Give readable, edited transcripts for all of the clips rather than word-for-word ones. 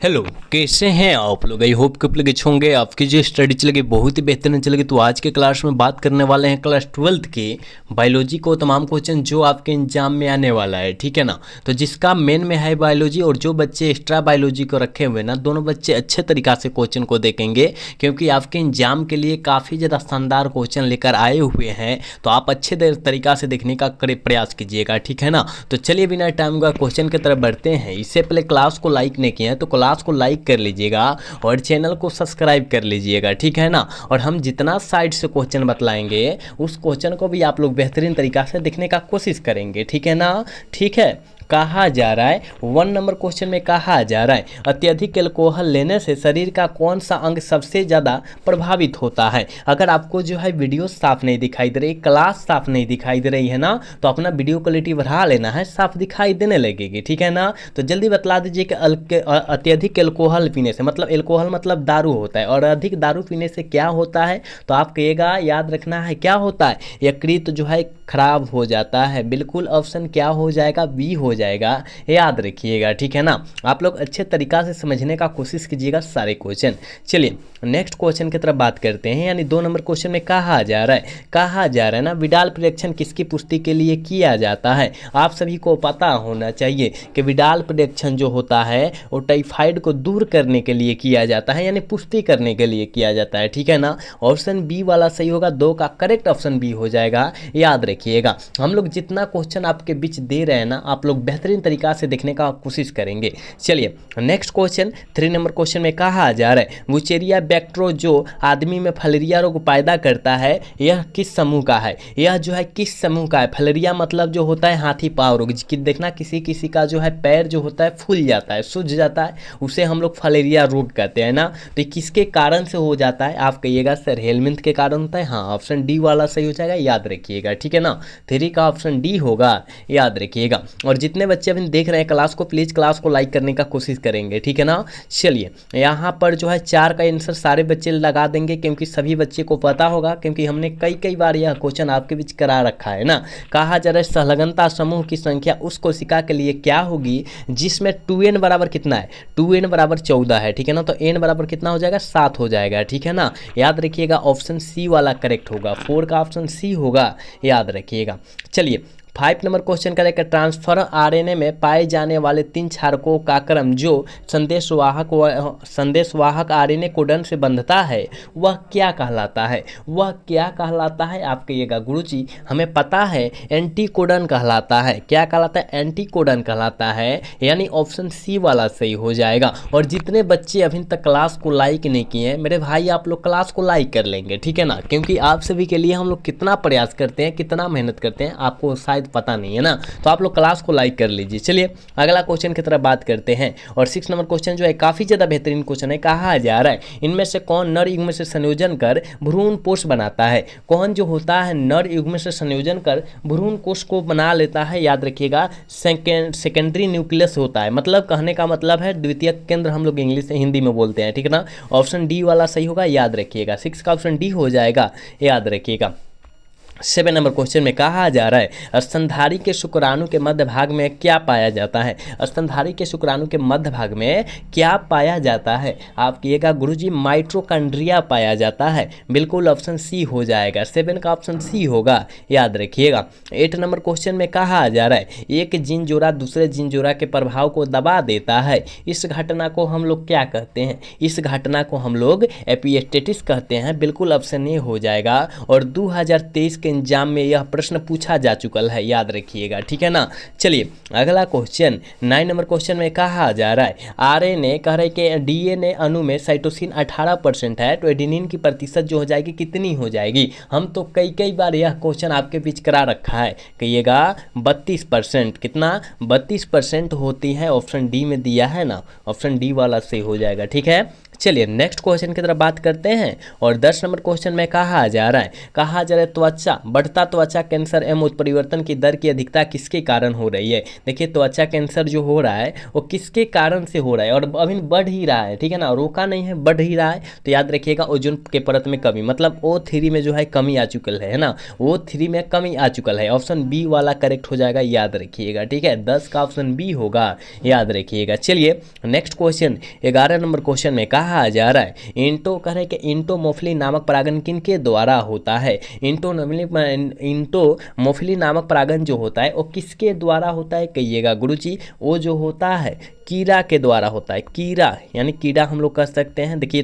Hello, कैसे हैं आप लोग। आई होप कि आप लोग अच्छे होंगे। आपकी जो स्टडी चलेगी बहुत ही बेहतरीन चलेगी। तो आज के क्लास में बात करने वाले हैं क्लास 12th के बायोलॉजी को तमाम क्वेश्चन जो आपके एग्जाम में आने वाला है, ठीक है ना। तो जिसका मेन में है बायोलॉजी और जो बच्चे एक्स्ट्रा बायोलॉजी को रखे हुए ना, दोनों बच्चे अच्छे तरीक़ा से क्वेश्चन को देखेंगे क्योंकि आपके एग्जाम के लिए काफ़ी ज़्यादा शानदार क्वेश्चन लेकर आए हुए हैं। तो आप अच्छे तरीक़ा से देखने का प्रयास कीजिएगा, ठीक है ना। तो चलिए बिना टाइम का क्वेश्चन की तरफ बढ़ते हैं। इससे पहले क्लास को लाइक नहीं किए हैं तो क्लास को लाइक कर लीजिएगा और चैनल को सब्सक्राइब कर लीजिएगा, ठीक है ना। और हम जितना साइड से क्वेश्चन बतलाएंगे उस क्वेश्चन को भी आप लोग बेहतरीन तरीक़ा से देखने का कोशिश करेंगे, ठीक है ना। ठीक है, कहा जा रहा है 1 नंबर क्वेश्चन में कहा जा रहा है अत्यधिक अल्कोहल लेने से शरीर का कौन सा अंग सबसे ज़्यादा प्रभावित होता है। अगर आपको जो है वीडियो साफ नहीं दिखाई दे रही, क्लास साफ नहीं दिखाई दे रही है ना, तो अपना वीडियो क्वालिटी बढ़ा लेना है, साफ दिखाई देने लगेगी, ठीक है ना। तो जल्दी बतला दीजिए कि अत्यधिक अल्कोहल पीने से मतलब अल्कोहल मतलब दारू होता है और अधिक दारू पीने से क्या होता है। तो आप कहिएगा, याद रखना है क्या होता है, यकृत जो है खराब हो जाता है। बिल्कुल ऑप्शन क्या हो जाएगा, बी हो जाएगा, याद रखिएगा, ठीक है ना। आप लोग अच्छे तरीक़ा से समझने का कोशिश कीजिएगा सारे क्वेश्चन। चलिए नेक्स्ट क्वेश्चन की तरफ बात करते हैं। यानी 2 नंबर क्वेश्चन में कहा जा रहा है ना, विडाल परीक्षण किसकी पुष्टि के लिए किया जाता है। आप सभी को पता होना चाहिए कि विडाल परीक्षण जो होता है वो टाइफाइड को दूर करने के लिए किया जाता है, यानी पुष्टि करने के लिए किया जाता है, ठीक है ना। ऑप्शन बी वाला सही होगा, 2 का करेक्ट ऑप्शन बी हो जाएगा, याद रखिएगा। हम लोग जितना क्वेश्चन आपके बीच दे रहे हैं ना, आप लोग बेहतरीन तरीक़ा से देखने का कोशिश करेंगे। चलिए नेक्स्ट क्वेश्चन 3 नंबर क्वेश्चन में कहा जा रहा है वुचेरिया बैक्टीरिया जो आदमी में फलेरिया रोग पैदा करता है, यह किस समूह का है। यह जो है किस समूह का है। फलेरिया मतलब जो होता है हाथी पाँव रोग, देखना किसी किसी का जो है पैर जो होता है फूल जाता है, सूज जाता है, उसे हम लोग फलेरिया रोग कहते हैं ना। तो किसके कारण से हो जाता है, आप कहिएगा सर हेलमिंथ के कारण होता है। हाँ, ऑप्शन डी वाला सही हो जाएगा, याद रखिएगा, ठीक है ना। 3 का ऑप्शन डी होगा, याद रखिएगा। और जितने बच्चे अभी देख रहे हैं क्लास को, प्लीज़ क्लास को लाइक करने का कोशिश करेंगे, ठीक है ना। चलिए यहाँ पर जो है 4 का आंसर सारे बच्चे लगा देंगे क्योंकि सभी बच्चे को पता होगा, क्योंकि हमने कई बार यह क्वेश्चन आपके बीच करा रखा है ना। कहा जा रहा है संलग्नता समूह की संख्या उस कोशिका के लिए क्या होगी जिसमें 2n बराबर कितना है, 2n बराबर 14 है, ठीक है ना। तो n बराबर कितना हो जाएगा, 7 हो जाएगा, ठीक है ना। याद रखिएगा ऑप्शन सी वाला करेक्ट होगा, 4 का ऑप्शन सी होगा, याद रखिएगा। चलिए 5 नंबर क्वेश्चन करें कि ट्रांसफर आरएनए में पाए जाने वाले 3 क्षारकों का क्रम जो संदेशवाहक आरएनए कोडन से बंधता है वह क्या कहलाता है। वह क्या कहलाता है, आप कहिएगा गुरुजी हमें पता है एंटी कोडन कहलाता है। क्या कहलाता है, एंटी कोडन कहलाता है, यानी ऑप्शन सी वाला सही हो जाएगा। और जितने बच्चे अभी तक क्लास को लाइक नहीं किए हैं मेरे भाई, आप लोग क्लास को लाइक कर लेंगे, ठीक है ना, क्योंकि आप सभी के लिए हम लोग कितना प्रयास करते हैं, कितना मेहनत करते हैं आपको शायद पता नहीं है ना। तो आप लोग क्लास को लाइक कर लीजिए। चलिए अगला क्वेश्चन की तरफ बात करते हैं। और 6 नंबर क्वेश्चन जो है काफ़ी ज़्यादा बेहतरीन क्वेश्चन है। कहा जा रहा है इनमें से कौन नर युग्म से संयोजन कर भ्रूण कोष बनाता है। कौन जो होता है नर युग्म से संयोजन कर भ्रूण कोष को बना लेता है, याद रखिएगा सेकेंडरी न्यूक्लियस होता है। मतलब कहने का मतलब है द्वितीयक केंद्र, हम लोग इंग्लिश से हिंदी में बोलते हैं, ठीक है ना। ऑप्शन डी वाला सही होगा, याद रखिएगा। 6 का ऑप्शन डी हो जाएगा, याद रखिएगा। 7 नंबर क्वेश्चन में कहा जा रहा है स्तनधारी के शुक्राणु के मध्य भाग में क्या पाया जाता है। स्तनधारी के शुक्राणु के मध्य भाग में क्या पाया जाता है, आप कहिएगा गुरुजी माइटोकॉन्ड्रिया पाया जाता है। बिल्कुल ऑप्शन सी हो जाएगा, 7 का ऑप्शन सी होगा, याद रखिएगा। 8 नंबर क्वेश्चन में कहा जा रहा है एक जीन जोड़ा दूसरे जीन जोड़ा के प्रभाव को दबा देता है। इस घटना को हम लोग क्या कहते हैं, इस घटना को हम लोग एपिस्टेसिस कहते हैं। बिल्कुल ऑप्शन ए हो जाएगा। और 2023 के एग्जाम में यह प्रश्न पूछा जा चुका है, याद रखिएगा, ठीक है ना। चलिए अगला क्वेश्चन 9 नंबर क्वेश्चन में कहा जा रहा है आरएनए कह रहे कि डीएनए अणु में साइटोसिन 18% है, तो एडेनिन की प्रतिशत जो हो जाएगी कितनी हो जाएगी। हम तो कई बार यह क्वेश्चन आपके बीच करा रखा है, कहिएगा 32%। कितना, 32% होती है, ऑप्शन डी में दिया है ना, ऑप्शन डी वाला सही हो जाएगा, ठीक है। चलिए नेक्स्ट क्वेश्चन की तरफ बात करते हैं और 10 नंबर क्वेश्चन में कहा जा रहा है त्वचा बढ़ता त्वचा कैंसर एवं उत्परिवर्तन की दर की अधिकता किसके कारण हो रही है। देखिए त्वचा कैंसर जो हो रहा है वो किसके कारण से हो रहा है और अभी बढ़ ही रहा है, ठीक है ना, रोका नहीं है, बढ़ ही रहा है। तो याद रखिएगा ओजोन के परत में कमी, मतलब O3 में जो है कमी आ चुकल है ना, O3 में कमी आ चुकल है। ऑप्शन बी वाला करेक्ट हो जाएगा, याद रखिएगा, ठीक है, 10 का ऑप्शन बी होगा, याद रखिएगा। चलिए नेक्स्ट क्वेश्चन 11 नंबर क्वेश्चन में कहा जा रहा है इंटोमोफिली नामक परागण किनके द्वारा होता है। इंटोमोफिली नामक परागण जो होता है वो किसके द्वारा होता है कहिएगा गुरुजी, वो जो होता है कीड़ा के द्वारा होता है। कीड़ा यानी कीड़ा हम लोग कह सकते हैं। देखिए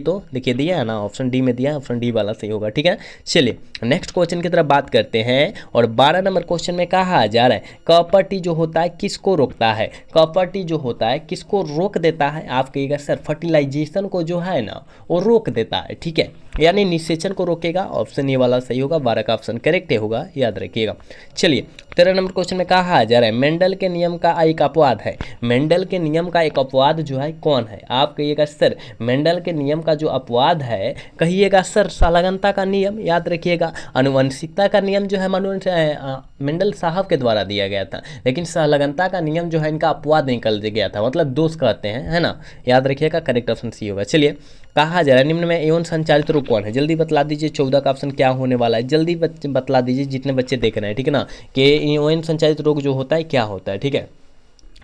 दिया है ना, ऑप्शन डी में दिया है, ऑप्शन डी वाला सही होगा, ठीक है। चलिए नेक्स्ट क्वेश्चन की तरफ बात करते हैं और 12 नंबर क्वेश्चन में कहा जा रहा है कॉपर टी जो होता है किसको रोकता है। कॉपर टी जो होता है किसको रोक देता है, आप कहिएगा सर फर्टिलाइजेशन को जो है ना वो रोक देता है, ठीक है, यानी निषेचन को रोकेगा। ऑप्शन ए वाला सही होगा, 12 का ऑप्शन करेक्ट होगा, याद रखिएगा। चलिए 13 नंबर क्वेश्चन में कहा जा रहा है मेंडल के नियम का एक अपवाद है। मेंडल के नियम का एक अपवाद जो है कौन है, आप कहिएगा सर मेंडल के नियम का जो अपवाद है कहिएगा सर संलग्नता का नियम, याद रखिएगा। आनुवंशिकता का नियम जो है मेंडल साहब के द्वारा दिया गया था, लेकिन संलग्नता का नियम जो है इनका अपवाद निकल गया था, मतलब दोष कहते हैं, है ना, याद रखिएगा, करेक्ट ऑप्शन सी होगा। चलिए कहा जा रहा है निम्न में यौन संचालित रोग कौन है, जल्दी बतला दीजिए। 14 का ऑप्शन क्या होने वाला है, जल्दी बतला दीजिए जितने बच्चे देख रहे हैं, ठीक है ना, कि यौन संचालित रोग जो होता है क्या होता है, ठीक है।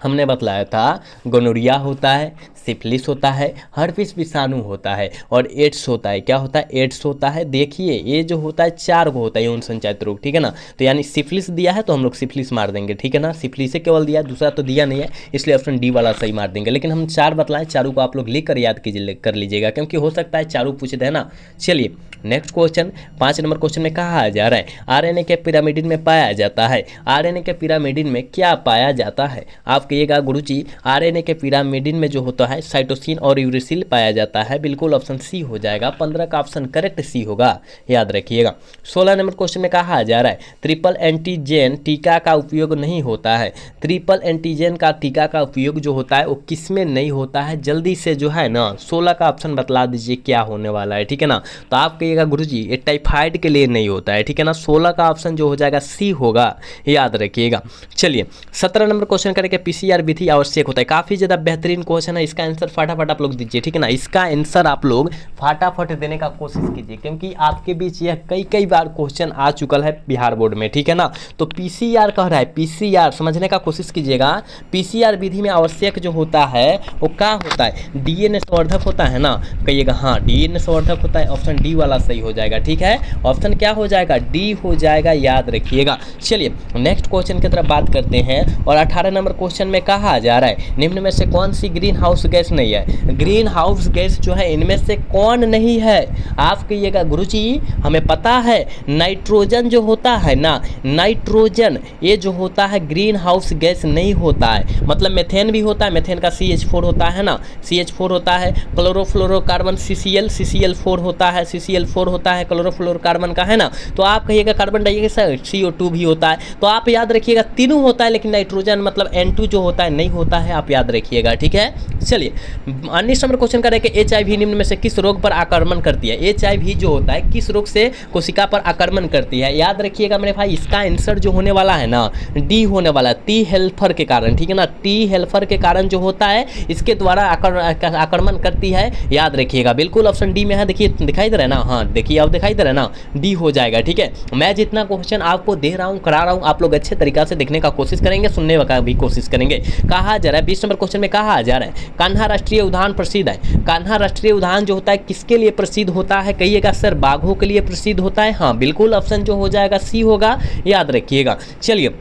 हमने बतलाया था गोनोरिया होता है, सिफिलिस होता है, हर्पिस विषाणु होता है और एड्स होता है। क्या होता है, एड्स होता है। देखिए ये जो होता है 4 को होता है यौन संचालित रोग, ठीक है ना, तो यानी सिफिलिस दिया है तो हम लोग सिफिलिस मार देंगे, ठीक है ना, सिफिलिस से केवल दिया, दूसरा तो दिया नहीं है, इसलिए ऑप्शन डी वाला सही मार देंगे। लेकिन हम 4 बतलाएं, चारों को आप लोग लिखकर याद कीजिए, कर लीजिएगा, क्योंकि हो सकता है चारों पूछे है ना। चलिए नेक्स्ट क्वेश्चन 5 नंबर क्वेश्चन में कहा जा रहा है आरएनए के पिरामिडिन में पाया जाता है। आरएनए के पिरामिडिन में क्या पाया जाता है, आप कहिएगा गुरुजी आरएनए के पिरामिडिन में जो होता है साइटोसिन और यूरेसिल पाया जाता है, बिल्कुल ऑप्शन सी हो जाएगा, 15 का ऑप्शन करेक्ट सी होगा, याद रखिएगा। 16 नंबर क्वेश्चन में कहा जा रहा है ट्रिपल एंटीजन टीका का उपयोग नहीं होता है। ट्रिपल एंटीजन का टीका का उपयोग जो होता है वो किस में नहीं होता है, जल्दी से जो है ना 16 का ऑप्शन बतला दीजिए क्या होने वाला है, ठीक है ना। तो आप कहिएगा गुरुजी ये टाइफाइड के लिए नहीं होता है, ठीक है ना, 16 का ऑप्शन जो हो जाएगा सी होगा, याद रखिएगा। चलिए 17 नंबर क्वेश्चन करेंगे पीसीआर विधि आवश्यक होता है। काफ़ी ज़्यादा बेहतरीन क्वेश्चन है, इसका आंसर फटाफट आप लोग दीजिए, ठीक है ना, इसका आंसर आप लोग फटाफट देने का कोशिश कीजिए, क्योंकि आपके बीच यह कई बार क्वेश्चन आ चुका है बिहार बोर्ड में, ठीक है ना। तो पीसीआर कह रहा है, पीसीआर समझने का कोशिश कीजिएगा। पीसीआर विधि में आवश्यक जो होता है वो क्या होता है, डीएनए संवर्धक होता है ना, कहिएगा हाँ डीएनए संवर्धक होता है, ऑप्शन डी वाला सही हो जाएगा, ठीक है, ऑप्शन क्या हो जाएगा, डी हो जाएगा, याद रखिएगा। चलिए नेक्स्ट क्वेश्चन की तरफ बात करते हैं और 18 नंबर क्वेश्चन में कहा जा रहा है निम्न में से कौन सी ग्रीन हाउस गैस नहीं है। ग्रीन हाउस गैस जो है इनमें से कौन नहीं है, आप कहिएगा गुरुजी हमें पता है नाइट्रोजन जो होता है ना, नाइट्रोजन ये जो होता है ग्रीन हाउस गैस नहीं होता है, मतलब मेथेन भी होता है, मेथेन का CH4 होता है ना, CH4 होता है, क्लोरोफ्लोरोकार्बन CCl4 होता है, CCl4 होता है क्लोरोफ्लोरोकार्बन का, है ना। तो आप कहिएगा कार्बन डाइऑक्साइड CO2 भी होता है, तो आप याद रखिएगा तीनों होता है, लेकिन नाइट्रोजन मतलब N2 जो होता है नहीं होता है, आप याद रखिएगा, ठीक है। चलिए 19 नंबर क्वेश्चन करेंगे HIV निम्न में से किस रोग पर आक्रमण करती है। HIV जो होता है किस रोग से कोशिका पर आक्रमण करती है, याद रखिएगा मेरे भाई, इसका आंसर जो होने वाला है ना डी होने वाला है, टी हेल्पर के कारण, ठीक है ना, टी हेल्पर के कारण जो होता है इसके द्वारा आक्रमण करती है, याद रखिएगा, बिल्कुल ऑप्शन डी में है। देखिए दिखाई दे रहा है ना, हाँ देखिए अब दिखाई दे रहा है ना, डी हो जाएगा, ठीक है। मैं जितना क्वेश्चन आपको दे रहा हूँ करा रहा हूँ, आप लोग अच्छे तरीका से देखने का कोशिश करेंगे, सुनने का भी कोशिश करेंगे। कहा जा रहा है 20 नंबर क्वेश्चन में कहा जा रहा है कान्हा राष्ट्रीय उद्यान प्रसिद्ध है। कान्हा राष्ट्रीय उद्यान जो होता है किसके लिए प्रसिद्ध होता है, कहिएगा सर बाघों के लिए प्रसिद्ध होता है, हाँ बिल्कुल ऑप्शन जो हो जाएगा सी होगा, याद रखिएगा। चलिए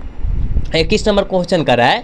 21 नंबर क्वेश्चन कर रहा है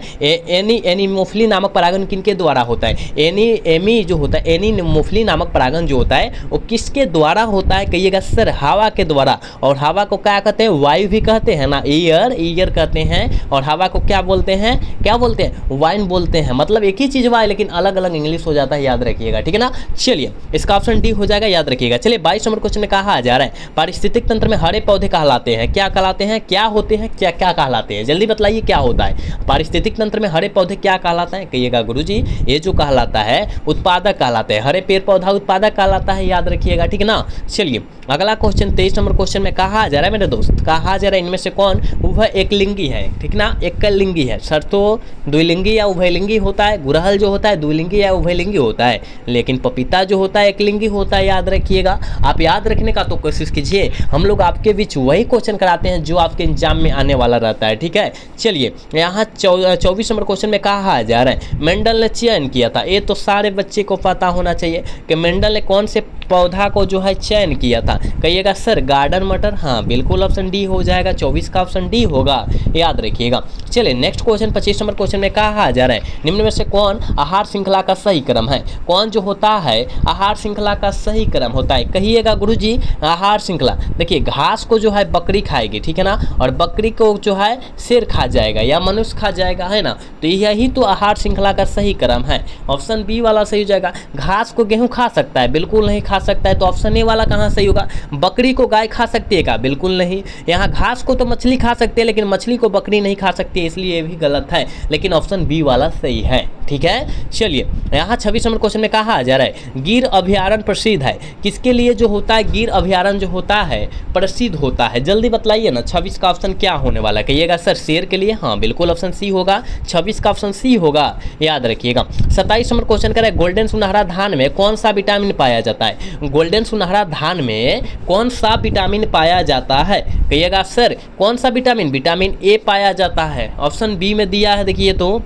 एनीमोफिली नामक परागण किनके द्वारा होता है। एनी जो होता है एनीमोफिली नामक परागण जो होता है वो किसके द्वारा होता है, कहिएगा सर हवा के द्वारा, और हवा को क्या कहते हैं, वायु भी कहते हैं ना, ईयर कहते हैं, और हवा को क्या बोलते हैं, क्या बोलते हैं, वाइन बोलते हैं, मतलब एक ही चीज़ हुआ है लेकिन अलग अलग इंग्लिश हो जाता है, याद रखिएगा, ठीक है ना। चलिए इसका ऑप्शन डी हो जाएगा, याद रखिएगा। चलिए 22 नंबर क्वेश्चन में कहा जा रहा है पारिस्थितिक तंत्र में हरे पौधे कहलाते हैं, क्या कहलाते हैं, क्या होते हैं, क्या क्या कहलाते हैं, जल्दी बतलाइए क्या होता है? पारिस्थितिक तंत्र में हरे पौधे क्या कहलाता है? कहिएगा गुरुजी ये जो कहलाता है उत्पादक कहलाते हैं, हरे पेड़ पौधा उत्पादक कहलाता है, याद रखिएगा, ठीक है ना। चलिए अगला क्वेश्चन 23 नंबर क्वेश्चन में कहा जा रहा है मेरे दोस्त, कहा जा रहा है इनमें से कौन वह एकलिंगी है, ठीक ना, एकलिंगी है। सर तो द्विलिंगी या उभयलिंगी होता है, गुड़हल जो होता है द्विलिंगी या उभयलिंगी होता है, लेकिन पपीता जो होता है एकलिंगी होता है, याद रखिएगा। आप याद रखने का तो कोशिश कीजिए, हम लोग आपके बीच वही क्वेश्चन कराते हैं जो आपके एग्जाम में आने वाला रहता है, ठीक है। चलिए यहाँ 24 नंबर क्वेश्चन में कहा जा रहा है मेंडल ने चयन किया था, ये तो सारे बच्चे को पता होना चाहिए कि मेंडल ने कौन से पौधा को जो है चयन किया था। कहिएगा सर गार्डन मटर, हाँ बिल्कुल ऑप्शन डी हो जाएगा, 24 का ऑप्शन डी होगा, याद रखिएगा। चलिए नेक्स्ट क्वेश्चन 25 नंबर क्वेश्चन में कहा जा रहा है निम्न में से कौन आहार श्रृंखला का सही क्रम है? कौन जो होता है आहार श्रृंखला का सही क्रम होता है? कहिएगा गुरुजी आहार श्रृंखला, देखिए घास को जो है बकरी खाएगी, ठीक है ना, और बकरी को जो है शेर खा जाएगा या मनुष्य खा जाएगा, है ना, तो यही तो आहार श्रृंखला का सही क्रम है। ऑप्शन बी वाला सही हो जाएगा। घास को गेहूं खा सकता है? बिल्कुल नहीं खा सकता है, तो ऑप्शन ए वाला कहाँ सही होगा? बकरी को गाय खा सकती है क्या? बिल्कुल नहीं। यहाँ घास को तो मछली खा सकती है लेकिन मछली को बकरी नहीं खा सकती है, इसलिए ये भी गलत है, लेकिन ऑप्शन बी वाला सही है, ठीक है। चलिए यहाँ 26 नंबर क्वेश्चन में कहा जा रहा है गिर अभयारण्य प्रसिद्ध है, किसके लिए जो होता है गिर अभयारण्य जो होता है प्रसिद्ध होता है? जल्दी बतलाइए ना, 26 का ऑप्शन क्या होने वाला है? कहिएगा सर शेर के लिए, हाँ बिल्कुल ऑप्शन सी होगा, 26 का ऑप्शन सी होगा, याद रखिएगा। 27 नंबर क्वेश्चन कर गोल्डन सुनहरा धान में कौन सा विटामिन पाया जाता है? गोल्डन सुनहरा धान में कौन सा विटामिन पाया जाता है? कहिएगा सर कौन सा विटामिन? विटामिन ए पाया जाता है, ऑप्शन बी में दिया है, देखिए तो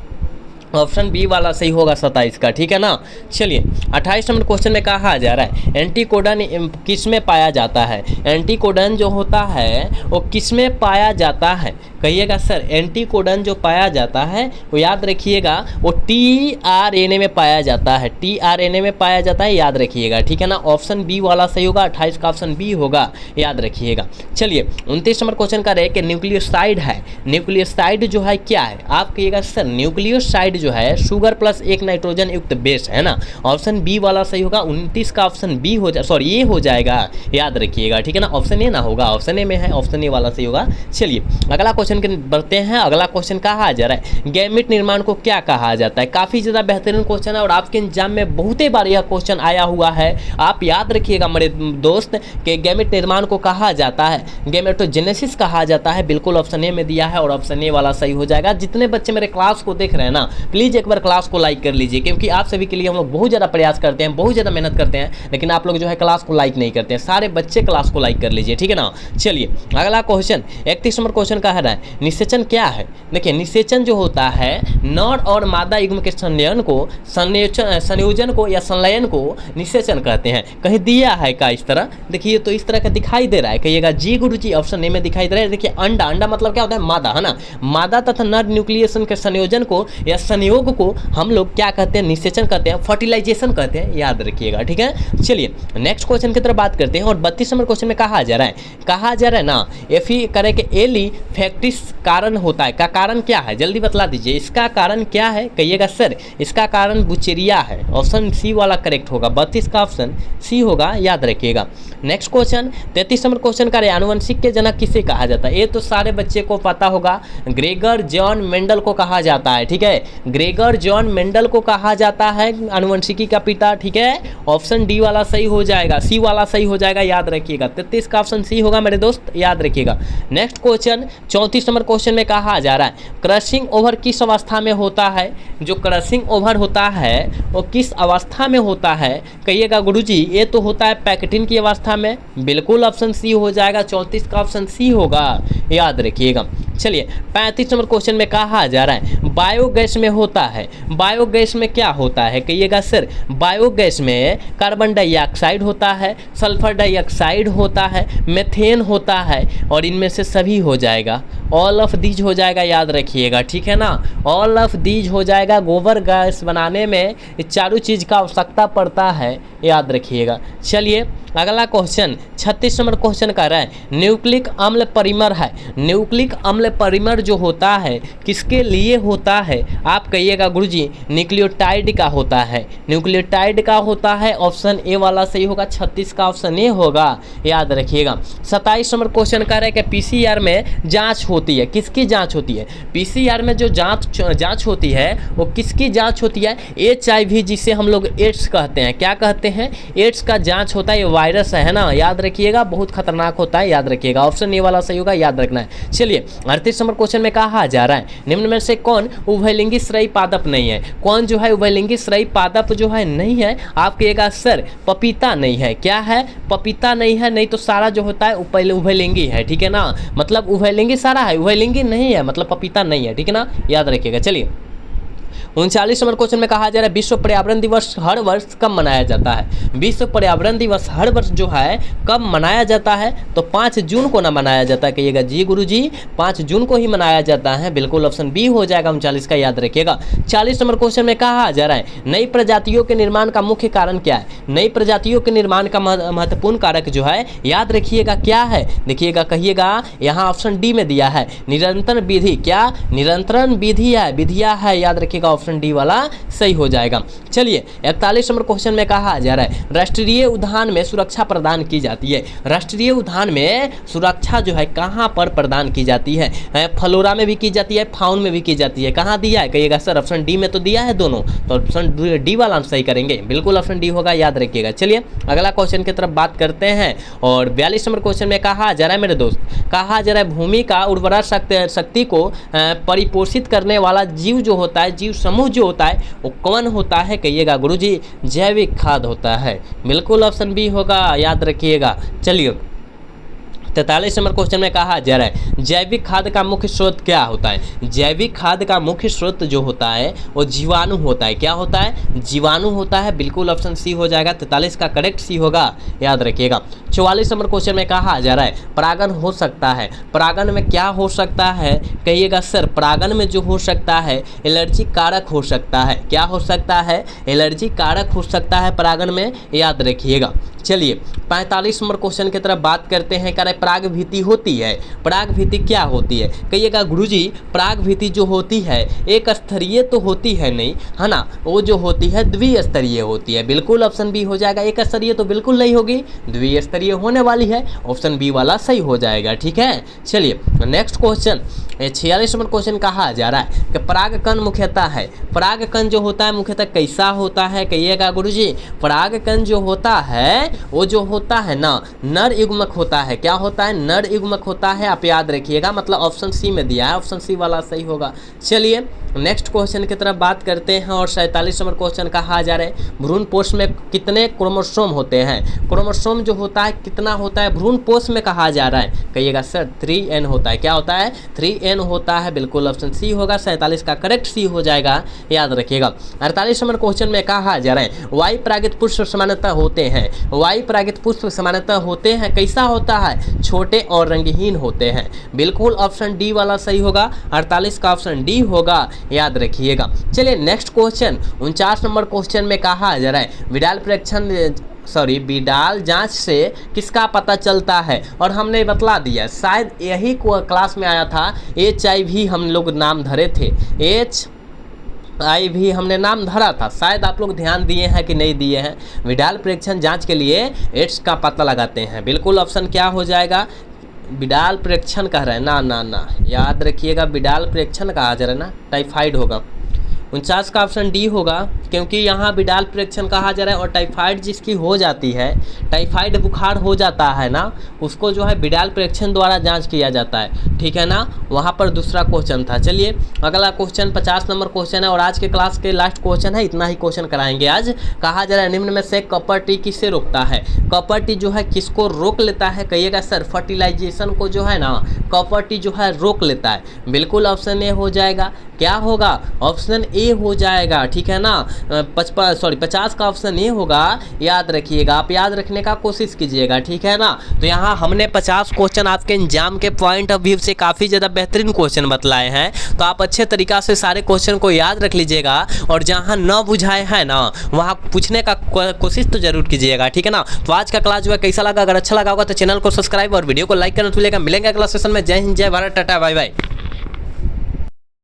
ऑप्शन बी वाला सही होगा 27 का, ठीक है ना। चलिए 28 नंबर क्वेश्चन में कहा जा रहा है एंटीकोडन किस में पाया जाता है? एंटीकोडन जो होता है वो किस में पाया जाता है? कहिएगा सर एंटीकोडन जो पाया जाता है वो याद रखिएगा वो टीआरएनए में पाया जाता है, टीआरएनए में पाया जाता है, याद रखिएगा, ठीक है ना। ऑप्शन बी वाला सही होगा, 28 का ऑप्शन बी होगा, याद रखिएगा। चलिए 29 नंबर क्वेश्चन का रहे कि न्यूक्लियोसाइड है, न्यूक्लियोसाइड जो है क्या है? आप कहिएगा सर न्यूक्लियोसाइड जो है शुगर प्लस एक नाइट्रोजन युक्त बेस है ना, ऑप्शन बी वाला सही होगा। 29 का ऑप्शन बी हो सॉरी ये हो जाएगा, याद रखिएगा, ठीक है ना। ऑप्शन ए ना होगा, ऑप्शन ए में है, ऑप्शन ए वाला सही होगा। चलिए अगला क्वेश्चन के बढ़ते हैं। अगला क्वेश्चन कहा जा रहा है गैमेट निर्माण को क्या कहा जाता है? काफी ज्यादा बेहतरीन क्वेश्चन है और आपके एग्जाम में बहुत ही बार यह क्वेश्चन आया हुआ है, आप याद रखिएगा मेरे दोस्त कि गैमेट निर्माण को कहा जाता है गैमेटोजेनेसिस कहा जाता है, बिल्कुल ऑप्शन ए में दिया है और ऑप्शन ए वाला सही हो जाएगा। जितने बच्चे मेरे क्लास को देख रहे हैं ना प्लीज़ एक बार क्लास को लाइक कर लीजिए, क्योंकि आप सभी के लिए हम लोग बहुत ज़्यादा प्रयास करते हैं, बहुत ज़्यादा मेहनत करते हैं, लेकिन आप लोग जो है क्लास को लाइक नहीं करते हैं। सारे बच्चे क्लास को लाइक कर लीजिए, ठीक है ना। चलिए अगला क्वेश्चन 31 नंबर क्वेश्चन का है निषेचन क्या है? देखिए निषेचन जो होता है नर और मादा युग्म के संयोजन को या संलयन को निषेचन कहते हैं। कहीं दिया है का इस तरह? देखिए तो इस तरह का दिखाई दे रहा है, कहिएगा जी गुरुजी, ऑप्शन ए में दिखाई दे रहा है। देखिए अंडा, अंडा मतलब क्या होता है? मादा, है ना। मादा तथा नर न्यूक्लिएशन के संयोजन को या संयोग को हम लोग क्या कहते हैं? निषेचन कहते हैं, फर्टिलाइजेशन कहते हैं, याद रखिएगा, ठीक है। चलिए नेक्स्ट क्वेश्चन की तरफ बात करते हैं और 32 नंबर क्वेश्चन में कहा जा रहा है ना एफी करे के एली फैक्टिस कारण होता है, का कारण क्या है? जल्दी बतला दीजिए, इसका कारण क्या है? कहिएगा सर इसका कारण बुचेरिया है, ऑप्शन सी वाला करेक्ट होगा, 32 का ऑप्शन सी होगा, याद रखिएगा। नेक्स्ट क्वेश्चन 33 नंबर क्वेश्चन का आनुवंशिक के जनक किसे कहा जाता है? ये तो सारे बच्चे को पता होगा, ग्रेगर जॉन मेंडल को कहा जाता है, ठीक है। ग्रेगर जॉन मेंडल को कहा जाता है आनुवंशिकी का पिता, ठीक है। ऑप्शन डी वाला सही हो जाएगा, सी वाला सही हो जाएगा, याद रखिएगा। 33 का ऑप्शन सी होगा मेरे दोस्त, याद रखिएगा। नेक्स्ट क्वेश्चन 34 नंबर क्वेश्चन में कहा जा रहा है क्रशिंग ओवर किस अवस्था में होता है? जो क्रशिंग ओवर होता है वो किस अवस्था में होता है? कहिएगा गुरुजी ये तो होता है पैकेटिन की अवस्था में, बिल्कुल ऑप्शन सी हो जाएगा, 34 का ऑप्शन सी होगा, याद रखिएगा। चलिए 35 नंबर क्वेश्चन में कहा जा रहा है बायोगैस में होता है, बायोगैस में क्या होता है? कहिएगा सर बायोगैस में कार्बन डाइऑक्साइड होता है, सल्फर डाइऑक्साइड होता है, मेथेन होता है, और इनमें से सभी हो जाएगा, ऑल ऑफ दीज हो जाएगा, याद रखिएगा, ठीक है ना। ऑल ऑफ दीज हो जाएगा। गोबर गैस बनाने में चारों चीज़ का आवश्यकता पड़ता है, याद रखिएगा। चलिए अगला क्वेश्चन 36 नंबर क्वेश्चन कह रहा है न्यूक्लिक अम्ल परिमर है। न्यूक्लिक अम्ल परिमर जो होता है किसके लिए होता है? आप कहिएगा गुरुजी न्यूक्लियोटाइड का होता है। न्यूक्लियोटाइड का होता है, ऑप्शन ए वाला सही होगा, 36 का ऑप्शन ए होगा, याद रखिएगा। 27 नंबर क्वेश्चन कह रहा है कि पीसीआर में जांच होती है, किसकी जांच होती है? पीसीआर में जो जांच होती है वो किसकी जांच होती है? HIV, जिसे हम लोग एड्स कहते हैं। क्या कहते हैं? एड्स का जांच होता है। ये वायरस है ना, याद रखिएगा, बहुत खतरनाक होता है, याद रखिएगा। ऑप्शन ए वाला सही होगा, याद रखना है। चलिए 38 नंबर क्वेश्चन में कहा जा रहा है निम्न में से कौन उभयलिंगी श्रेयी पादप नहीं है? कौन जो है उभयलिंगी श्रेयी पादप जो है नहीं है? आप कहिएगा सर पपीता नहीं है। क्या है? पपीता नहीं है, नहीं तो सारा जो होता है उभयलिंगी है, ठीक है ना, मतलब उभयलिंगी सारा है, उभयलिंगी नहीं है, मतलब पपीता नहीं है, ठीक है ना, याद रखिएगा। चलिए 39 नंबर क्वेश्चन में कहा जा रहा है विश्व पर्यावरण दिवस हर वर्ष कब मनाया जाता है? विश्व पर्यावरण दिवस हर वर्ष जो है कब मनाया जाता है? तो 5 जून को ना मनाया जाता है, कहिएगा जी गुरुजी 5 जून को ही मनाया जाता है, बिल्कुल ऑप्शन बी हो जाएगा 39 का, याद रखिएगा। 40 नंबर क्वेश्चन में कहा जा रहा है नई प्रजातियों के निर्माण का मुख्य कारण क्या है? नई प्रजातियों के निर्माण का महत्वपूर्ण कारक जो है, याद रखिएगा क्या है? देखिएगा, कहिएगा, यहाँ ऑप्शन डी में दिया है निरंतर विधि। क्या? निरंतरण विधि है, विधिया है, याद रखिएगा, ऑप्शन डी वाला सही हो जाएगा। चलिए 41 नंबर क्वेश्चन में कहा जा रहा है राष्ट्रीय उद्यान में सुरक्षा प्रदान की जाती है। राष्ट्रीय उद्यान में सुरक्षा जो है कहाँ पर प्रदान की जाती है? फ्लोरा में भी की जाती है, फाउन में भी की जाती है। कहाँ दिया है? कहिएगा सर ऑप्शन डी में तो दिया है दोनों, तो ऑप्शन डी वाला हम सही करेंगे, बिल्कुल ऑप्शन डी होगा, याद रखिएगा। चलिए अगला क्वेश्चन की तरफ बात करते हैं और 42 नंबर क्वेश्चन में कहा जा रहा है मेरे दोस्त, कहा जा रहा है भूमि का उर्वरा शक्ति को परिपोषित करने वाला जीव जो होता है, जीव समूह जो होता है वो कौन होता है? कहिएगा गुरुजी जैविक खाद होता है, बिल्कुल ऑप्शन बी होगा, याद रखिएगा। चलिए 43 नंबर क्वेश्चन में कहा जा रहा है जैविक खाद का मुख्य स्रोत क्या होता है? जैविक खाद का मुख्य स्रोत जो होता है वो जीवाणु होता है। क्या होता है? जीवाणु होता है, बिल्कुल ऑप्शन सी हो जाएगा, 43 का करेक्ट सी होगा, याद रखिएगा। 44 नंबर क्वेश्चन में कहा जा रहा है परागण हो सकता है। परागण में क्या हो सकता है? कहिएगा सर परागण में जो हो सकता है एलर्जी कारक हो सकता है। क्या हो सकता है? एलर्जी कारक हो सकता है परागण में, याद रखिएगा। चलिए 45 नंबर क्वेश्चन की तरफ बात करते हैं। कह रहे पराग भीति होती है। पराग भीति क्या होती है? कहिएगा गुरुजी पराग भीति जो होती है एक स्तरीय तो होती है नहीं, है ना, वो जो होती है द्विस्तरीय होती है, बिल्कुल ऑप्शन बी हो जाएगा। एक स्तरीय तो बिल्कुल नहीं होगी, द्विस्तरीय होने वाली है, ऑप्शन बी वाला सही हो जाएगा, ठीक है। चलिए नेक्स्ट क्वेश्चन 46 नंबर क्वेश्चन कहा जा रहा है कि परागकण मुख्यतः है। परागकण जो होता है मुख्यतः कैसा होता है? कहिएगा गुरुजी परागकण जो होता है वो जो होता है ना नर युग्मक होता है। क्या होता है? नर युग्मक होता है, आप याद रखिएगा, मतलब ऑप्शन सी में दिया है, ऑप्शन सी वाला सही होगा। चलिए नेक्स्ट क्वेश्चन की तरफ बात करते हैं और 47 नंबर क्वेश्चन कहा जा रहा है भ्रूणपोष में कितने क्रोमोसोम होते हैं? क्रोमोसोम जो होता है कितना होता है भ्रूणपोष में? कहा जा रहा है, कहिएगा सर 3n होता है। क्या होता है? 3n होता है, बिल्कुल ऑप्शन सी होगा, 47 का करेक्ट सी हो जाएगा, याद रखिएगा। 48 नंबर क्वेश्चन में कहा जा रहा है वायु परागित पुष्प सामान्यतः होते हैं। वायु परागित पुष्प सामान्यतः होते हैं, कैसा होता है? छोटे और रंगहीन होते हैं, बिल्कुल ऑप्शन डी वाला सही होगा, 48 का ऑप्शन डी होगा, याद रखिएगा। चलिए नेक्स्ट क्वेश्चन 49 नंबर क्वेश्चन में कहा जा रहा है विडाल जांच से किसका पता चलता है? और हमने बतला दिया, शायद यही को क्लास में आया था, HIV हम लोग नाम धरे थे, HIV हमने नाम धरा था, शायद आप लोग ध्यान दिए हैं कि नहीं दिए हैं। विडाल प्रेक्षण जांच के लिए एड्स का पता लगाते हैं, बिल्कुल ऑप्शन क्या हो जाएगा? विडाल प्रेक्षण कह रहे हैं ना, याद रखिएगा, विडाल प्रेक्षण कहा जा रहा है ना, टाइफाइड होगा, 49 का ऑप्शन डी होगा, क्योंकि यहाँ विडाल प्रेक्षण कहा जा रहा है और टाइफाइड जिसकी हो जाती है, टाइफाइड बुखार हो जाता है ना, उसको जो है विडाल प्रेक्षण द्वारा जांच किया जाता है, ठीक है ना। वहाँ पर दूसरा क्वेश्चन था। चलिए अगला क्वेश्चन 50 नंबर क्वेश्चन है और आज के क्लास के लास्ट क्वेश्चन है, इतना ही क्वेश्चन कराएंगे आज। कहा जा रहा है निम्न में से कपर टी किससे रोकता है? कपर टी जो है किसको रोक लेता है? कहिएगा सर फर्टिलाइजेशन को जो है ना कपर टी जो है रोक लेता है, बिल्कुल ऑप्शन ए हो जाएगा। क्या होगा? ऑप्शन ए हो जाएगा, ठीक है ना। 50 का ऑप्शन ए होगा, याद रखिएगा, आप याद रखने का कोशिश कीजिएगा, ठीक है ना। तो यहाँ हमने 50 क्वेश्चन आपके एग्जाम के पॉइंट ऑफ व्यू से काफ़ी ज़्यादा बेहतरीन क्वेश्चन बतलाए हैं, तो आप अच्छे तरीक़ा से सारे क्वेश्चन को याद रख लीजिएगा और जहाँ न बुझाए हैं ना वहाँ पूछने का कोशिश तो जरूर कीजिएगा, ठीक है ना। तो आज का क्लास जो है कैसा लगा, अगर अच्छा लगा होगा तो चैनल को सब्सक्राइब और वीडियो को लाइक करना भूलिएगा। मिलेंगे अगला सेशन में। जय हिंद, जय भारत, टाटा, बाय बाय।